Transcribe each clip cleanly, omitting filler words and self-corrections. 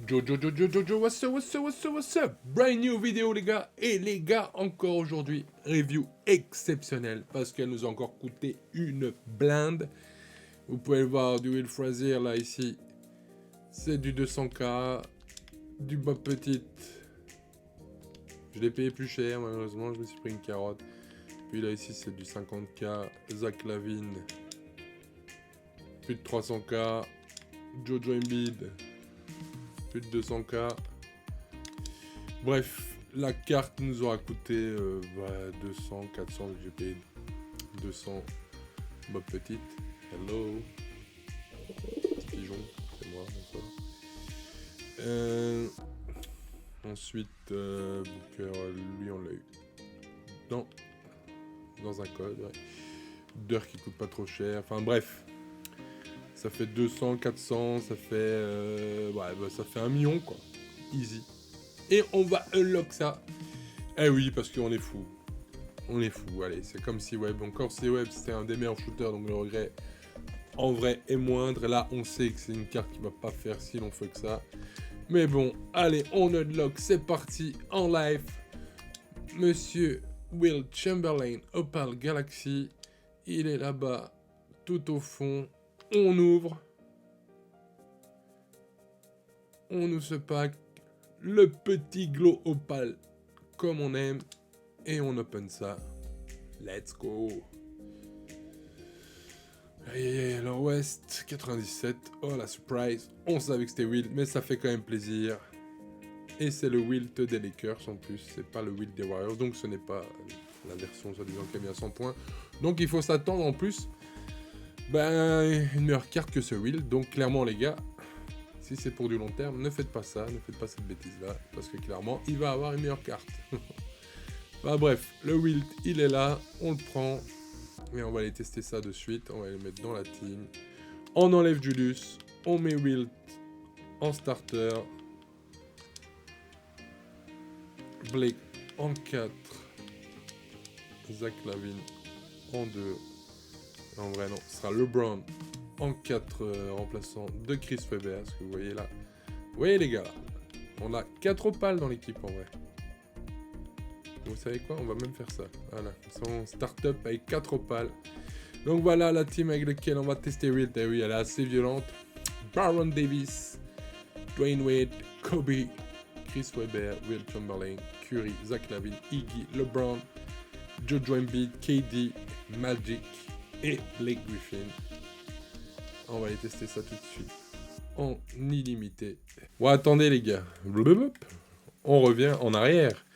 Jojo, what's up? Brand new vidéo les gars. Et les gars, encore aujourd'hui, review exceptionnelle parce qu'elle nous a encore coûté une blinde. Vous pouvez le voir du Will Frazier là ici. C'est du 200k, du Bob Petit. Je l'ai payé plus cher malheureusement, je me suis pris une carotte. Puis là ici c'est du 50k, Zach Lavine. Plus de 300k, Jojo Embiid. Plus de 200k. Bref, la carte nous aura coûté 200, 400, j'ai payé 200. Bob Petite, hello. Petit pigeon, c'est moi, bonsoir. Ensuite, Booker, lui on l'a eu. Dans un code, ouais. Dirk qui coûte pas trop cher, enfin bref. Ça fait 200, 400, ça fait ça fait 1 million quoi, easy. Et on va unlock ça. Eh oui, parce qu'on est fou. On est fou, allez, c'est comme si Webb, encore si Webb c'était un des meilleurs shooters, donc le regret en vrai est moindre. Là, on sait que c'est une carte qui va pas faire si long feu que ça. Mais bon, allez, on unlock, c'est parti, en live. Monsieur Will Chamberlain, Opal Galaxy, il est là-bas, tout au fond. On ouvre ce pack, le petit glow opal, comme on aime, et on open ça. Let's go. Aïe, alors West, 97, oh la surprise, on savait que c'était Wilt, mais ça fait quand même plaisir. Et c'est le Wilt des Lakers en plus, c'est pas le Wilt des Warriors, donc ce n'est pas la version soi-disant qui a mis à 100 points. Donc il faut s'attendre en plus une meilleure carte que ce Wilt, donc clairement les gars, si c'est pour du long terme, ne faites pas ça, ne faites pas cette bêtise-là, parce que clairement, il va avoir une meilleure carte. Bref, le Wilt, il est là, on le prend, et on va aller tester ça de suite, on va le mettre dans la team. On enlève Julius, on met Wilt en starter. Blake en 4. Zach Lavine en 2. En vrai, non, ce sera LeBron en 4 remplaçant de Chris Webber, ce que vous voyez là. Vous voyez les gars, là, on a 4 opales dans l'équipe en vrai. Vous savez quoi, on va même faire ça. Voilà, on start-up avec 4 opales. Donc voilà la team avec laquelle on va tester Wilt. Et oui, elle est assez violente. Baron Davis, Dwayne Wade, Kobe, Chris Webber, Will Chamberlain, Curry, Zach Lavine, Iggy, LeBron, Jojo Embiid, KD, Magic et Blake Griffin. On va aller tester ça tout de suite en illimité. Bon, attendez les gars, on revient en arrière.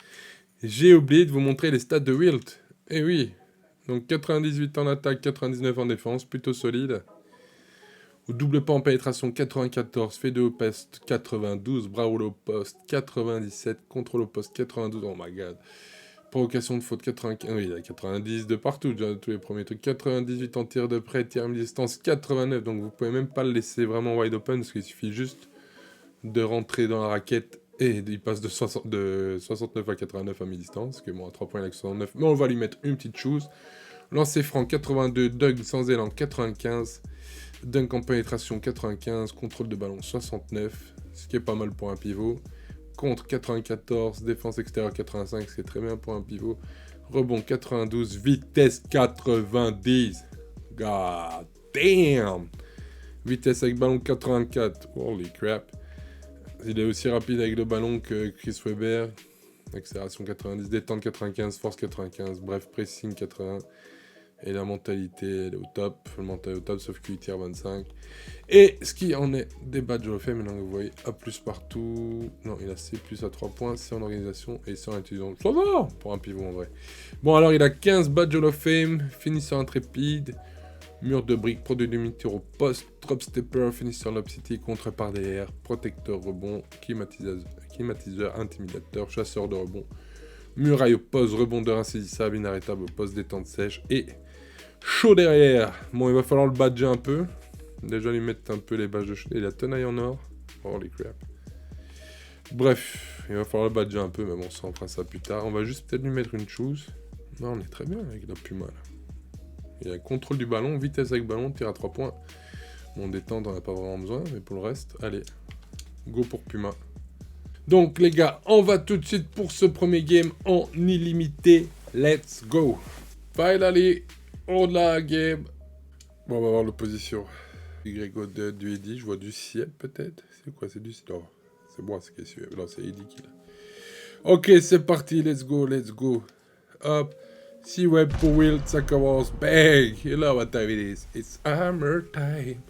J'ai oublié de vous montrer les stats de Wilt. Eh oui, donc 98 en attaque, 99 en défense, plutôt solide. Au double pas en pénétration, 94, fait de au poste, 92, brawl au poste, 97, contrôle au poste, 92, oh my god. Provocation de faute, 95, oui, il a 90 de partout, déjà, tous les premiers trucs. 98 en tir de près, tir à mi-distance, 89, donc vous pouvez même pas le laisser vraiment wide open, parce qu'il suffit juste de rentrer dans la raquette, et il passe de 69 à 89 à mi-distance, que bon, à 3 points, il a que 69, mais on va lui mettre une petite chose. Lancer franc, 82, dunk sans élan, 95, dunk en pénétration, 95, contrôle de ballon, 69, ce qui est pas mal pour un pivot. Contre 94, défense extérieure 85, c'est très bien pour un pivot. Rebond 92, vitesse 90. God damn. Vitesse avec ballon 84, holy crap. Il est aussi rapide avec le ballon que Chris Webber. Accélération 90, détente 95, force 95, bref, pressing 80. Et la mentalité, elle est au top. Le mental est au top, sauf qu'il tire 25. Et ce qui en est des badges Hall of Fame, maintenant vous voyez A+ partout. Non, il a C+ à 3 points, C en organisation et C en intelligence. Ça va pour un pivot en vrai. Bon, alors il a 15 badges Hall of Fame, finisseur intrépide, mur de briques, produit limiteur au poste, drop stepper, finisseur lob city, contre par derrière, protecteur rebond, climatiseur, intimidateur, chasseur de rebond, muraille au poste, rebondeur insaisissable, inarrêtable au poste, détente sèche et chaud derrière. Bon, il va falloir le badger un peu. Déjà lui mettre un peu les badges de chaud. Et la tenaille en or. Holy crap. Bref, il va falloir le badger un peu, mais bon, ça on fera ça plus tard. On va juste peut-être lui mettre une chose. Non, on est très bien avec la Puma là. Il y a contrôle du ballon, vitesse avec ballon, tir à 3 points. Bon, détente, on n'a pas vraiment besoin, mais pour le reste, allez. Go pour Puma. Donc les gars, on va tout de suite pour ce premier game en illimité. Let's go. Finally, on a game. Bon, on va voir l'opposition. YO2 du Eddy, je vois du Sieb peut-être. C'est quoi, c'est du Sieb? Non, c'est moi ce qui est Sieb. Non, c'est Eddy qui l'a. Ok, c'est parti, let's go, let's go. Hop, C-Web pour Wild, ça commence. Bang! You know what time it is. It's hammer time.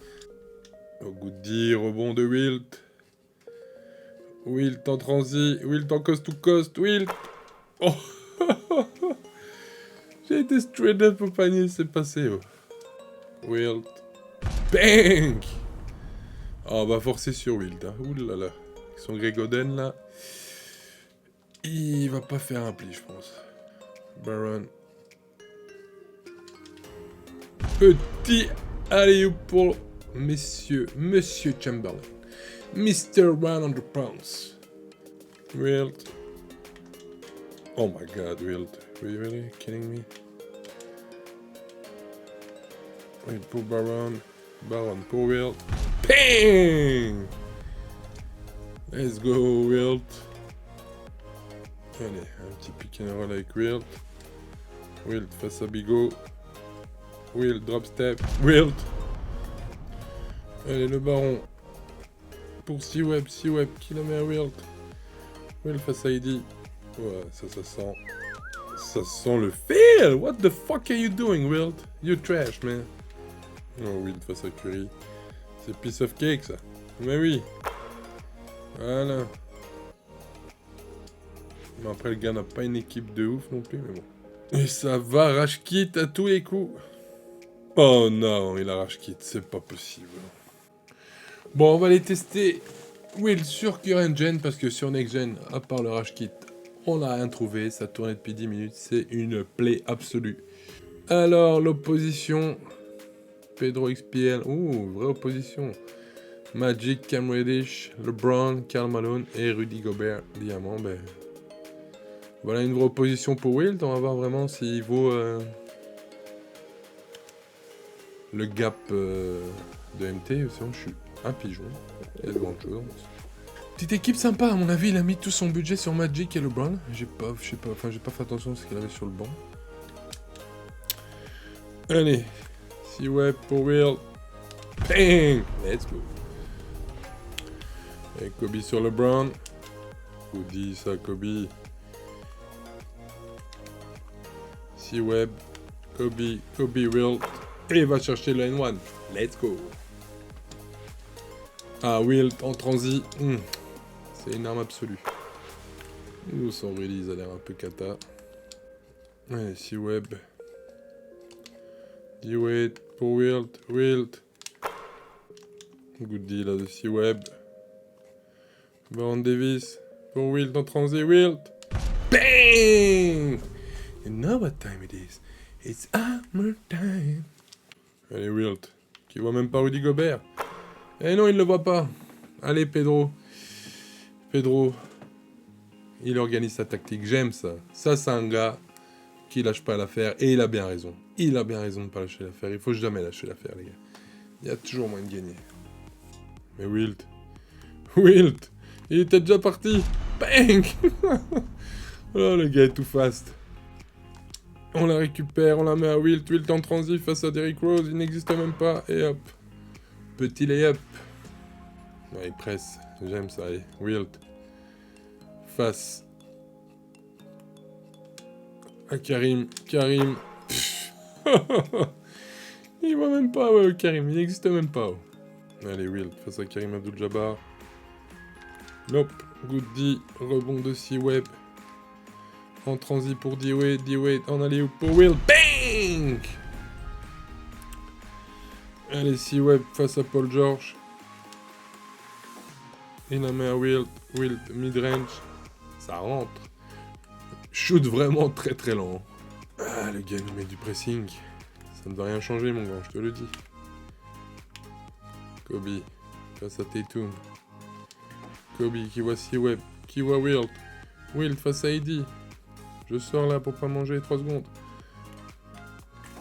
Oh, goodie, rebond de Wild. Wild en transi, Wild en coast to coast, Wild. Oh! J'ai été straight up au panier, c'est passé. Oh. Wild. Bang! Oh, on va forcer sur Wild. Hein. Ouh là là. Avec son Gregoden là. Il va pas faire un pli, je pense. Baron. Petit alley pour Monsieur Chamberlain. Mr. 100 pounds. Wild. Oh my god, Wild. Are you really kidding me? Wild pour Baron. Baron pour Wild. Bang! Let's go, Wild. Allez, un petit pick and roll avec Wild. Wild face à Bigot. Wild drop step. Wild. Allez, le baron. Pour C-Web qui la met à Wild. Wild face à Eddy. Ouais, ça sent. Ça sent le fail! What the fuck are you doing, Wild? You trash, man. Oh, Wild face à Curry. C'est piece of cake, ça. Mais oui. Voilà. Mais après, le gars n'a pas une équipe de ouf non plus, mais bon. Et ça va, rage kit à tous les coups. Oh non, il a rage kit, c'est pas possible. Bon, on va les tester. Will sur current gen, parce que sur next gen, à part le rage kit, on n'a rien trouvé. Ça tournait depuis 10 minutes, c'est une plaie absolue. Alors, l'opposition. Pedro XPL, ouh, vraie opposition. Magic, Cam Reddish, LeBron, Karl Malone et Rudy Gobert. Diamant, ben... Voilà une vraie opposition pour Wild. On va voir vraiment s'il vaut le gap de MT. Sinon, je suis un pigeon. Il y a de grandes choses. Petite équipe sympa, à mon avis. Il a mis tout son budget sur Magic et LeBron. J'ai pas fait attention à ce qu'il avait sur le banc. Allez. C-Web pour Wild. Bang! Let's go. Et Kobe sur LeBron. Goodie ça, Kobe. C-Web. Kobe Wild. Et il va chercher le N1. Let's go. Ah, Wild en transi. C'est une arme absolue. Ouh, son release a l'air un peu cata. Allez, C-Web. D-Wade pour Wild. Good deal là de C-Web. Baron Davis pour Wild en transi. Wild. Bang! You know what time it is. It's hammer time. Allez, Wild. Qui voit même pas Rudy Gobert. Eh non, il ne le voit pas. Allez, Pedro. Il organise sa tactique. J'aime ça. Ça, c'est un gars qui lâche pas l'affaire. Et il a bien raison. Il a bien raison de pas lâcher l'affaire. Il faut jamais lâcher l'affaire, les gars. Il y a toujours moyen de gagner. Mais Wild. Il était déjà parti. Bang! Oh, le gars est tout fast. On la récupère, on la met à Wild. Wild en transit face à Derrick Rose. Il n'existe même pas. Et hop. Petit lay-up. Ouais, il presse. J'aime ça. Allez. Wild. Face. À Karim. Il voit même pas, ouais, Karim. Il n'existe même pas. Allez, Wild. Face à Karim Abdul-Jabbar. Nope. Goodie. Rebond de C-Web. En transit pour D-Wade. D-Wade en alley pour Wild. Bang! Allez, C-Web face à Paul George. Il la met à Wild. Wild mid-range. Ça rentre. Shoot vraiment très très lent. Ah, le gars nous met du pressing. Ça ne va rien changer, mon grand, je te le dis. Kobe face à Tatum. Kobe qui voit C-Web. Qui voit Wild. Wild face à Eddy. Je sors là pour pas manger 3 secondes.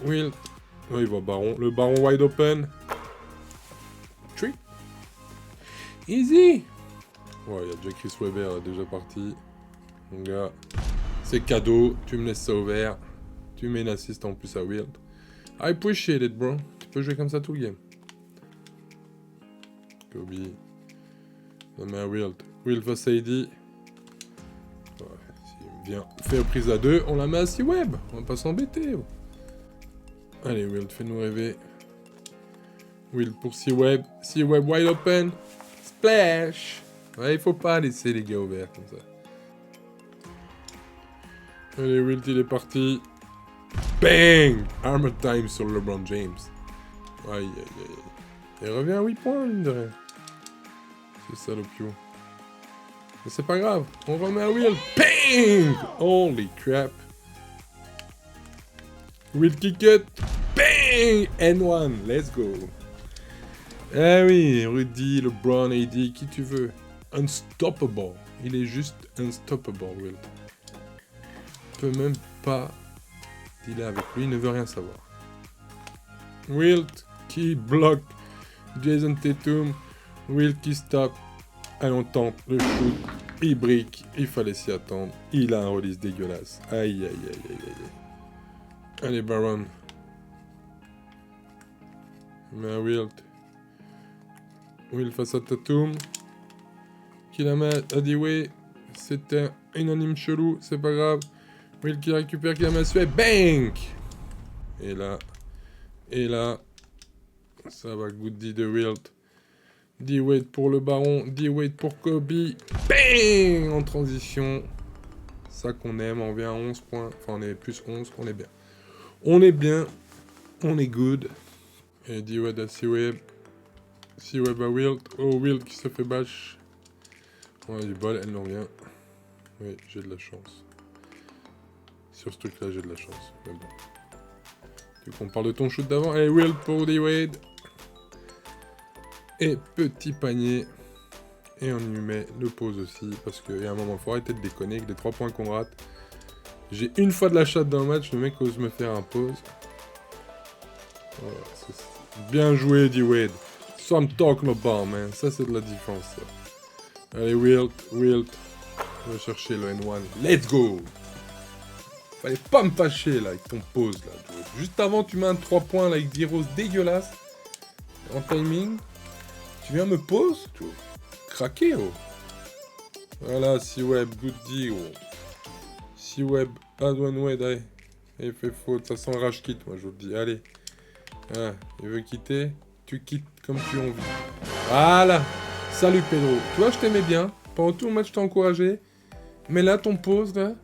Wild. Oh, il voit Baron. Le Baron wide open. Tree. Easy. Ouais, il y a déjà Chris Webber là, déjà parti. Mon gars, c'est cadeau. Tu me laisses ça ouvert. Tu mets une assist en plus à Wilt. I appreciate it, bro. Tu peux jouer comme ça tout le game. Kobe. On met à Wilt. Wilt face à AD. Ouais, s'il vient faire prise à 2, on la met à C-Web. On va pas s'embêter. Oh. Allez, Wilt, fais-nous rêver. Wilt pour C-Web. C-Web wide open. Splash. Ouais, il faut pas laisser les gars ouverts comme ça. Allez, Wilt, il est parti. Bang! Armor time sur LeBron James. Aïe, aïe, aïe. Il revient à 8 points, mine de rien. C'est ça le pio. Mais c'est pas grave. On remet à Wilt. Bang! Holy crap. Wilt kick it. Bang! N1. Let's go. Eh oui, Rudy, LeBron, AD, qui tu veux. Unstoppable. Il est juste unstoppable, Wilt. Peut même pas dealer avec lui, il ne veut rien savoir. Wilt qui bloque Jason Tatum. Wilt qui stop. Allez, on tente le shoot. Il brique. Il fallait s'y attendre. Il a un release dégueulasse. Aïe, aïe, aïe, aïe, aïe. Allez, Baron. Mais Wilt. Wilt face à Tatum. Qui la met à D-Way. C'était un unanime chelou. C'est pas grave. Wilt qui récupère, qui la met à Suède. Bang! Et là, ça va goody de Wilt. D-Wade pour le baron, D-Wade pour Kobe. Bang! En transition. Ça qu'on aime, on vient à 11 points. Enfin, on est plus 11, on est bien. On est bien, on est good. Et D-Wade à C-Web. C-Web à Wilt. Oh, Wilt qui se fait bash. On a du bol, elle n'en vient. Oui, j'ai de la chance. Sur ce truc-là, j'ai de la chance. Mais bon. Tu veux qu'on parle de ton shoot d'avant? Allez, Wilt pour D-Wade. Et petit panier. Et on y met le pause aussi. Parce qu'il y a un moment, il faut arrêter de déconner avec les 3 points qu'on rate. J'ai une fois de la chatte dans le match, le mec ose me faire un pause. Voilà, bien joué, D-Wade. So I'm talking about, man. Ça, c'est de la défense, ça. Allez, Wilt. On va chercher le N1. Let's go! Fallait pas me fâcher, là, avec ton pause, là. Juste avant, tu mets un 3 points, là, avec D-Rose dégueulasse. En timing. Tu viens me pause, tu vois. Craqué, oh. Voilà, C-Web, good D, oh. C-Web, add one way, allez. Il fait faute, ça sent rage quitte, moi, je vous le dis. Allez. Ah, il veut quitter. Tu quittes comme tu as envie. Voilà. Salut, Pedro. Tu vois, je t'aimais bien. Pendant tout le match, je t'ai encouragé. Mais là, ton pause, là.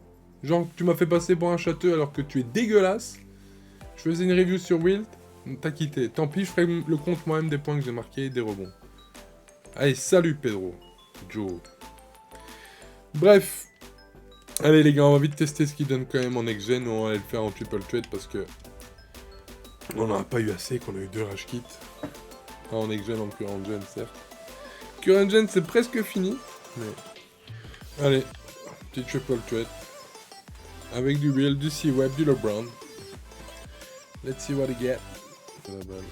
Genre, tu m'as fait passer pour un châteux alors que tu es dégueulasse. Je faisais une review sur Wilt. T'as quitté. Tant pis, je ferai le compte moi-même des points que j'ai marqués et des rebonds. Allez, salut Pedro. Joe. Bref. Allez les gars, on va vite tester ce qu'il donne quand même en next-gen. On va aller le faire en triple threat parce que... on n'en a pas eu assez, qu'on a eu 2 rage kits. En next-gen, en current gen, certes. Current gen, c'est presque fini. Mais... allez, petit triple threat. Avec du Will, du C-Web, du LeBron. Let's see what I get. La balle.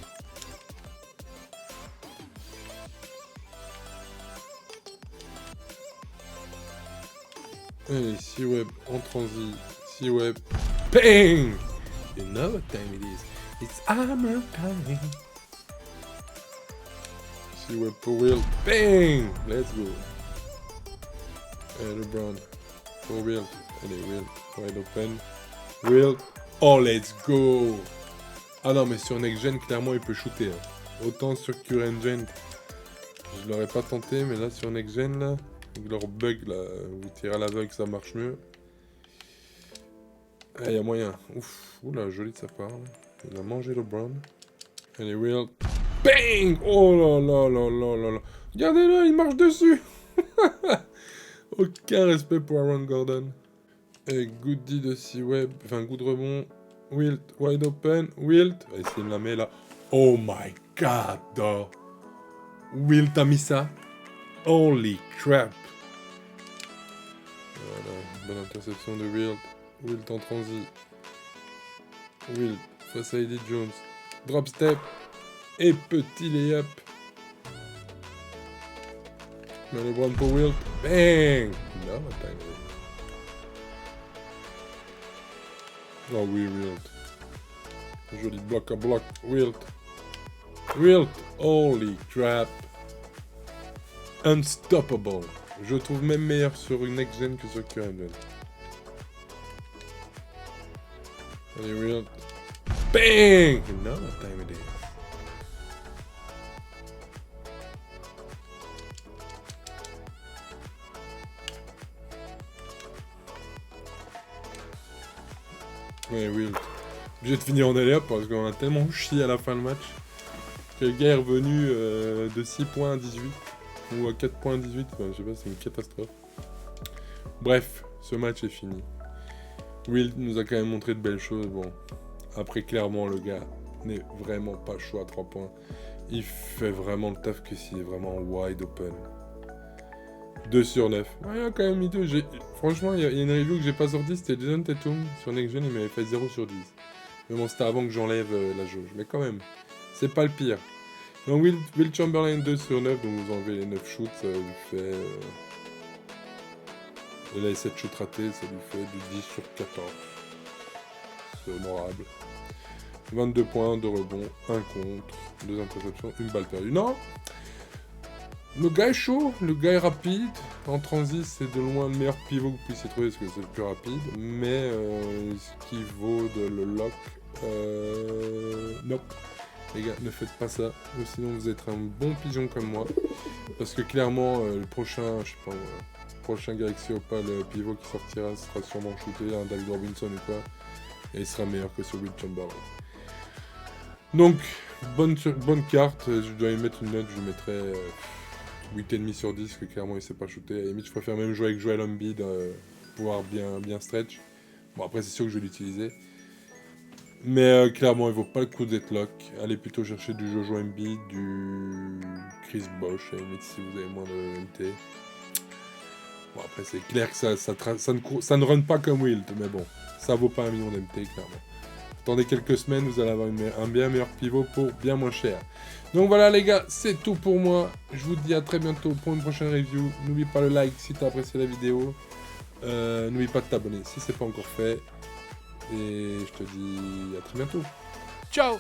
Allez, C-Web en transi. C-Web. Bang! You know what time it is. It's armor time. C-Web pour Will. Bang! Let's go. Allez, LeBron. Pour Will. Allez, Will. Wide open. Will. Oh, let's go! Ah non, mais sur Next Gen, clairement, il peut shooter. Hein. Autant sur Current Gen, je l'aurais pas tenté, mais là, sur Next Gen, là, avec leur bug, là, vous tirez à l'aveugle, ça marche mieux. Ah, il y a moyen. Ouf, oula, joli de sa part. Il a mangé le Brown. Allez, Will. Bang! Oh là là là là là là. Regardez-le, il marche dessus! Aucun respect pour Aaron Gordon. Et good D de C-Web, enfin, good rebond. Wilt, wide open, Wilt. On va essayer de la mettre là. Oh my god, though. Wilt a mis ça. Holy crap. Voilà, bonne interception de Wilt. Wilt en transi. Wilt face à Eddie Jones. Drop step. Et petit layup. Mais LeBron pour Wilt. Bang! Non, attends. Oh oui, Wilt. Joli bloc à bloc. Wilt. Wilt. Holy crap. Unstoppable. Je trouve même meilleur sur une next-gen que sur current gen. Allez, Wilt. Bang! You know what time it is. Ouais, Wilt. Obligé de finir en alley-up parce qu'on a tellement chié à la fin de match que le gars est revenu de 6 points à 18 ou à 4 points à 18. Enfin, je sais pas, c'est une catastrophe. Bref, ce match est fini. Wilt nous a quand même montré de belles choses. Bon, après, clairement, le gars n'est vraiment pas chaud à 3 points. Il fait vraiment le taf que s'il est vraiment wide open. 2 sur 9. Ouais, il a quand même mis 2. Franchement, il y a une review que j'ai pas sortie, c'était Jason Tatum. Sur Next Gen, il m'avait fait 0 sur 10. Mais bon, c'était avant que j'enlève la jauge. Mais quand même, c'est pas le pire. Donc, Wilt Chamberlain 2 sur 9, donc vous enlevez les 9 shoots, ça lui fait... Il a 7 shoots ratés, ça lui fait du 10 sur 14. C'est honorable. 22 points, 2 rebonds, 1 contre, 2 interceptions, 1 balle perdue. Non! Le gars est chaud, le gars est rapide. En transit, c'est de loin le meilleur pivot que vous puissiez trouver parce que c'est le plus rapide. Mais ce qui vaut de le lock, non. Les gars, ne faites pas ça, ou sinon vous êtes un bon pigeon comme moi. Parce que clairement, le prochain, je sais pas, prochain Galaxy Opal pivot qui sortira sera sûrement shooté, un David Robinson ou quoi. Et il sera meilleur que ce Wilt Chamberlain. Donc, bonne carte, je dois y mettre une note, je lui mettrai 8,5 sur 10, que clairement il sait pas shooter. À la limite, je préfère même jouer avec Joel Embiid, pouvoir bien stretch. Bon, après, c'est sûr que je vais l'utiliser. Mais clairement, il vaut pas le coup d'être lock. Allez plutôt chercher du Jojo Embiid, du Chris Bosh, à la limite, si vous avez moins de MT. Bon, après, c'est clair que ça ne run pas comme Wilt, mais bon, ça vaut pas 1 million d'MT, clairement. Attendez quelques semaines, vous allez avoir un bien meilleur pivot pour bien moins cher. Donc voilà les gars, c'est tout pour moi. Je vous dis à très bientôt pour une prochaine review. N'oublie pas le like si tu as apprécié la vidéo. N'oublie pas de t'abonner si c'est pas encore fait. Et je te dis à très bientôt. Ciao!